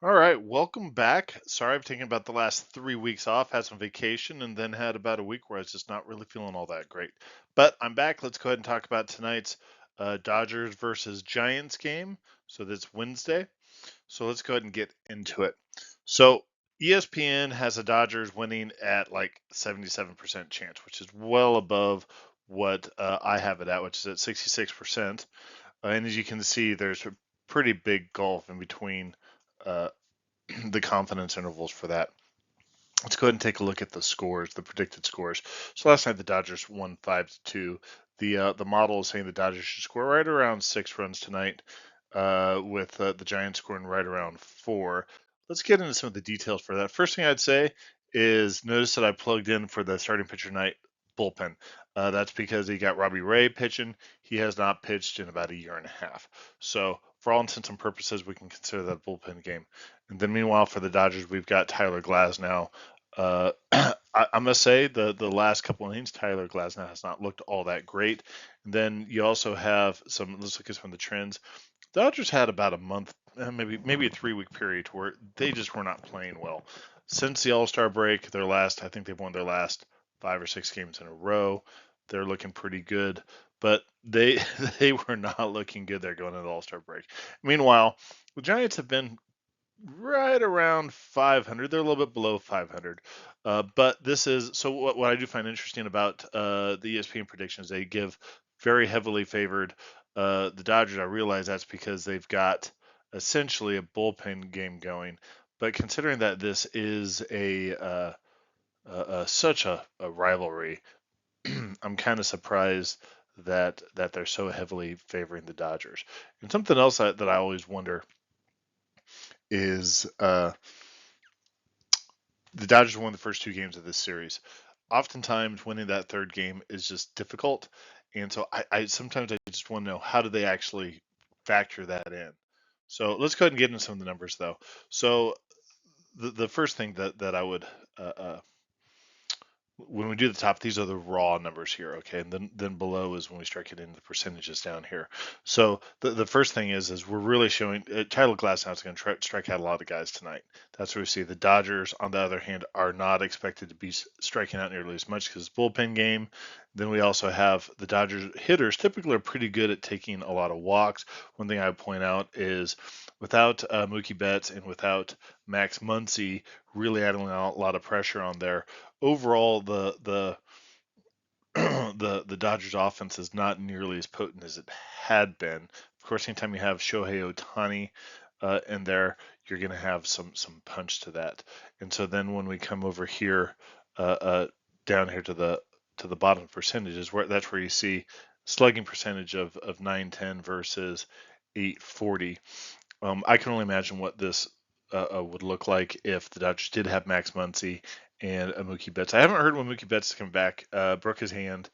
All right, welcome back. Sorry I've taken about the last 3 weeks off, had some vacation, and then had about a week where I was just not really feeling all that great. But I'm back. Let's go ahead and talk about tonight's Dodgers versus Giants game. So that's Wednesday. So let's go ahead and get into it. So ESPN has the Dodgers winning at like 77% chance, which is well above what I have it at, which is at 66%. And as you can see, there's a pretty big gulf in between uh, the confidence intervals for that. Let's go ahead and take a look at the scores, the predicted scores. So last night the Dodgers won 5-2. The model is saying the Dodgers should score right around 6 runs tonight, with the Giants scoring right around 4. Let's get into some of the details for that. First thing I'd say is notice that I plugged in for the starting pitcher night bullpen. That's because he got Robbie Ray pitching. He has not pitched in about a year and a half. So for all intents and purposes, we can consider that a bullpen game. And then meanwhile, for the Dodgers, we've got Tyler Glasnow. I must say the last couple innings, Tyler Glasnow has not looked all that great. And then you also have some. Let's look at some of the trends. The Dodgers had about a month, maybe a 3 week period where they just were not playing well. Since the All Star break, I think they've won their last 5 or 6 games in a row. They're looking pretty good, but they they were not looking good. They're going into the All Star break. Meanwhile, the Giants have been right around 500. They're a little bit below 500. But this is so what I do find interesting about the ESPN predictions, they give very heavily favored the Dodgers. I realize that's because they've got essentially a bullpen game going. But considering that this is such a rivalry, I'm kind of surprised that they're so heavily favoring the Dodgers. And something else that I always wonder is the Dodgers won the first 2 games of this series. Oftentimes, winning that third game is just difficult, and so I sometimes I just want to know how do they actually factor that in. So let's go ahead and get into some of the numbers, though. So the first thing that I would when we do the top, these are the raw numbers here, okay? And then below is when we start getting the percentages down here. So the first thing is we're really showing Tyler Glasnow is going to strike out a lot of guys tonight. That's what we see. The Dodgers, on the other hand, are not expected to be striking out nearly as much because it's bullpen game. Then we also have the Dodgers hitters typically are pretty good at taking a lot of walks. One thing I would point out is without Mookie Betts and without Max Muncy really adding a lot of pressure on there, overall the Dodgers offense is not nearly as potent as it had been. Of course, anytime you have Shohei Ohtani in there, you're going to have some punch to that. And so then when we come over here, down here to the bottom percentages, that's where you see slugging percentage of 910 versus 840. I can only imagine what this would look like if the Dodgers did have Max Muncy and a Mookie Betts. I haven't heard when Mookie Betts is coming back. Broke his hand.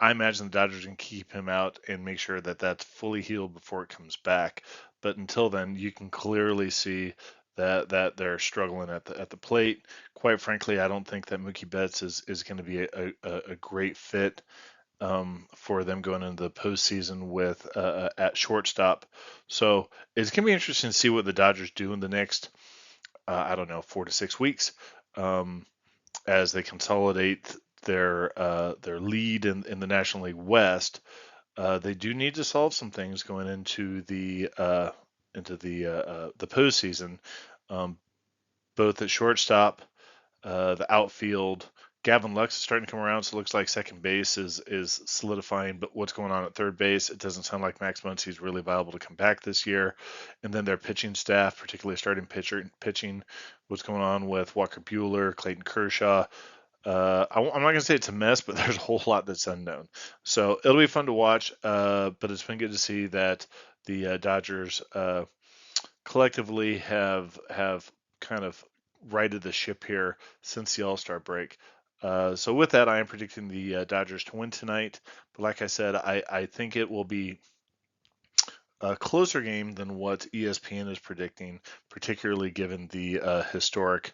I imagine the Dodgers can keep him out and make sure that that's fully healed before it comes back. But until then, you can clearly see that they're struggling at the plate. Quite frankly, I don't think that Mookie Betts is going to be a great fit for them going into the postseason with at shortstop. So it's going to be interesting to see what the Dodgers do in the next, I don't know, 4 to 6 weeks, um, as they consolidate their lead in the National League West. They do need to solve some things going into the postseason, um, both at shortstop, the outfield. Gavin Lux is starting to come around, so it looks like second base is solidifying. But what's going on at third base? It doesn't sound like Max Muncy is really viable to come back this year. And then their pitching staff, particularly starting pitching, what's going on with Walker Buehler, Clayton Kershaw. I'm not going to say it's a mess, but there's a whole lot that's unknown. So it'll be fun to watch. But it's been good to see that the Dodgers collectively have kind of righted the ship here since the All Star break. So with that, I am predicting the Dodgers to win tonight. But like I said, I think it will be a closer game than what ESPN is predicting, particularly given the historic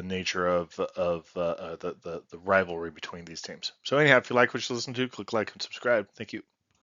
nature of the rivalry between these teams. So anyhow, if you like what you listen to, click like and subscribe. Thank you.